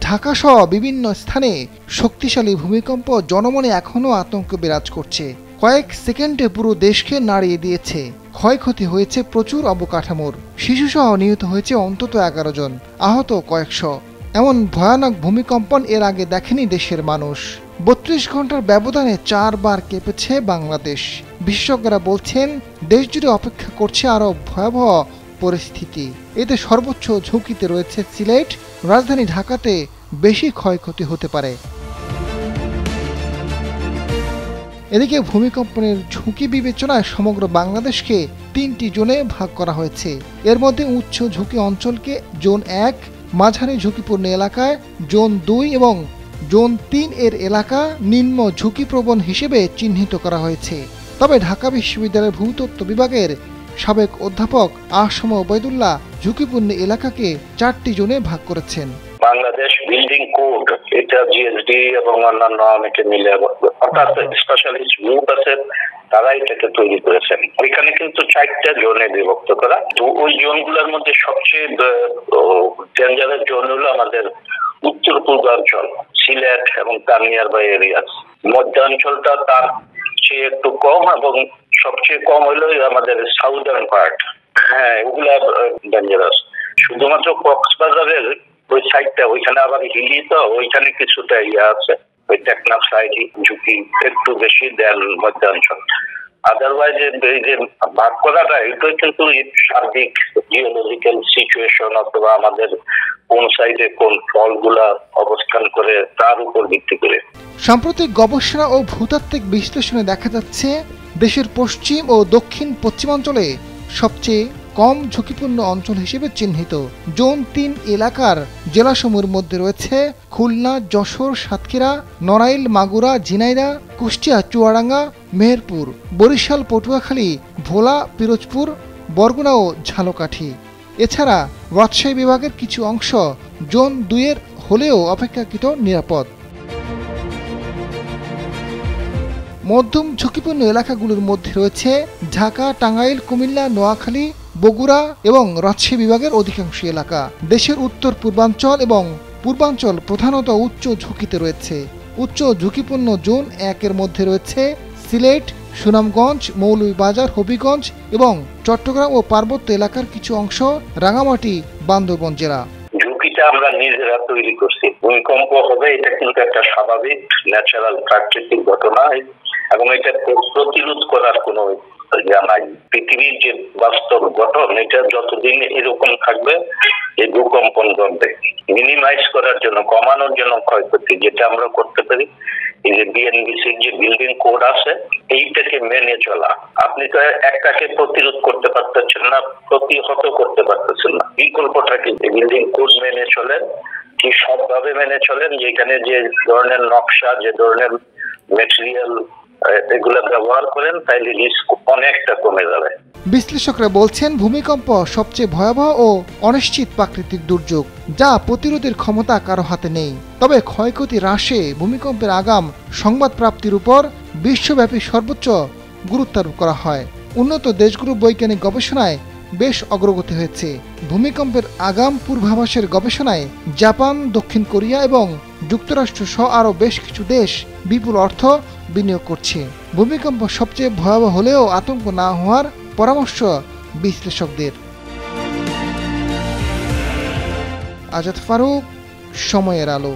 ঢাকাসহ বিভিন্ন স্থানে শক্তিশালী ভূমিকম্প জনমনে এখনও আতঙ্ক বিরাজ করছে। কয়েক সেকেন্ডে পুরো দেশকে নাড়িয়ে দিয়েছে। ক্ষয়ক্ষতি হয়েছে প্রচুর অবকাঠামোর। শিশুসহ নিহত হয়েছে অন্তত 11 জন, আহত কয়েকশো। এমন ভয়ানক ভূমিকম্পন এর আগে দেখেনি দেশের মানুষ। 32 ঘন্টার ব্যবধানে 4 বার কেঁপেছে বাংলাদেশ। বিশেষজ্ঞরা বলছেন দেশ জুড়ে অপেক্ষা করছে আরও ভয়াবহ পরিস্থিতি। এতে সর্বোচ্চ ঝুঁকিতে রয়েছে সিলেট। রাজধানী ঢাকাতে বেশি ক্ষয়ক্ষতি হতে পারে। এদিকে ভূমিকম্পনের ঝুঁকি বিবেচনায় সমগ্র বাংলাদেশকে 3টি জোনে ভাগ করা হয়েছে। এর মধ্যে উচ্চ ঝুঁকি অঞ্চলকে জোন 1, মাঝারি ঝুঁকিপূর্ণ এলাকায় জোন 2 এবং জোন 3 এর এলাকা নিম্ন ঝুঁকিপ্রবণ হিসেবে চিহ্নিত করা হয়েছে। তবে ঢাকা বিশ্ববিদ্যালয়ের ভূতত্ত্ব বিভাগের সাবেক অধ্যাপক আসম ওবায়দুল্লাহ ঝুঁকিপূর্ণ এলাকাকে 4টি জোনে ভাগ করেছেন। বাংলাদেশ বিল্ডিং কোড, এটা জিএসডি এবং অন্যান্য অনেকে মিলে, অর্থাৎ স্পেশালিস্ট গ্রুপ আছে, তারা এটাকে তৈরি করেছেন। ওইখানে কিন্তু 4টা জোনে বিভক্ত করা। তো ওই জোনগুলোর মধ্যে সবচেয়ে ডেঞ্জারাস জোন হলো আমাদের উত্তর পূর্বাঞ্চল, সিলেট এবং তার নিয়ার বাই এরিয়াস। মধ্যাঞ্চলটা তার চেয়ে একটু কম এবং সবচেয়ে কম হলো আমাদের সাউদার্ন পার্ট। হ্যাঁ, ওগুলা ডেঞ্জারাস। শুধুমাত্র কক্সবাজারের ওই সাইডটা, ওইখানে আবার হিলি, তো ওইখানে কিছুটা আছে, ওই টেকনাফ সাইড ঝুঁকি একটু বেশি দেন মধ্যাঞ্চল। আদারওয়াইজ এই যে ভাগ করাটা, এটাই কিন্তু সার্বিক জিওলজিক্যাল সিচুয়েশন অথবা আমাদের কোন সাইডে কোন ফলগুলা অবস্থান করে তার উপর ভিত্তি করে। সাম্প্রতিক গবেষণা ও ভূতাত্ত্বিক বিশ্লেষণে দেখা যাচ্ছে দেশের পশ্চিম ও দক্ষিণ পশ্চিমাঞ্চলে সবচেয়ে কম ঝুঁকিপূর্ণ অঞ্চল হিসেবে চিহ্নিত। জোন 3 এলাকার জেলাসমূহের মধ্যে রয়েছে খুলনা, যশোর, সাতক্ষীরা, নড়াইল, মাগুরা, ঝিনাইদহ, কুষ্টিয়া, চুয়াডাঙ্গা, মেহেরপুর, বরিশাল, পটুয়াখালী, ভোলা, পিরোজপুর, বরগুনা ও ঝালকাঠি। এছাড়া রাজশাহী বিভাগের কিছু অংশ জোন 2 এর হলেও অপেক্ষাকৃত নিরাপদ। মধ্যম ঝুঁকিপূর্ণ এলাকাগুলোর মধ্যে রয়েছে ঢাকা, টাঙ্গাইল, কুমিল্লা, নোয়াখালী, বগুড়া এবং রাজশাহী বিভাগের অধিকাংশ এলাকা। দেশের উত্তর পূর্বাঞ্চল এবং পূর্বাঞ্চল প্রধানত উচ্চ ঝুঁকিতে রয়েছে। উচ্চ ঝুঁকিপূর্ণ জোন 1 এর মধ্যে রয়েছে সিলেট, সুনামগঞ্জ, মৌলভীবাজার, হবিগঞ্জ এবং চট্টগ্রাম ও পার্বত্য এলাকার কিছু অংশ, রাঙামাটি, বান্দরবান জেলা। ঝুঁকিটা আমরা নিজেরা তৈরি করছি। ভূমিকম্প হবে, এটা কিন্তু একটা স্বাভাবিক ন্যাচারাল প্রাকৃতিক ঘটনা এবং এটা প্রতিরোধ করার কোনো নাই। পৃথিবীর যে বাস্তব গঠন, এটা যতদিন এরকম থাকবে এই ভূকম্পন ঘটবে। মিনিমাইজ করার জন্য, কমানোর জন্য ক্ষয়ক্ষতি যেটা আমরা করতে পারি, এই যে বিএনবিসির যে বিল্ডিং কোড আছে, এইটাকে মেনে চলা। আপনি তো একটাকে প্রতিরোধ করতে পারতেছেন না, প্রতিহত করতে পারতেছেন না। বিকল্পটা কি? বিল্ডিং কোড মেনে চলেন, কি সবভাবে মেনে চলেন, যেখানে যে ধরনের নকশা, যে ধরনের ম্যাটেরিয়াল এগুলো ব্যবহার করেন, তাইলে রিস্ক অনেকটা কমে যাবে। বিশ্লেষকরা বলছেন ভূমিকম্প সবচেয়ে ভয়াবহ ও অনিশ্চিত প্রাকৃতিক দুর্যোগ, যা প্রতিরোধের ক্ষমতা কারো হাতে নেই। তবে ক্ষয়ক্ষতি হ্রাসে ভূমিকম্পের আগাম সংবাদ প্রাপ্তির উপর বিশ্বব্যাপী সর্বোচ্চ গুরুত্ব আরোপ করা হয়। উন্নত দেশগুলোর বৈজ্ঞানিক গবেষণায় বেশ অগ্রগতি হয়েছে। ভূমিকম্পের আগাম পূর্বাভাসের গবেষণায় জাপান, দক্ষিণ কোরিয়া এবং যুক্তরাষ্ট্র সহ আরও বেশ কিছু দেশ বিপুল অর্থ বিনিয়োগ করছে। ভূমিকম্প সবচেয়ে ভয়াবহ হলেও আতঙ্ক না হওয়ার পরামর্শ বিশ্লেষকদের। আজাদ ফারুক, সময়ের আলো।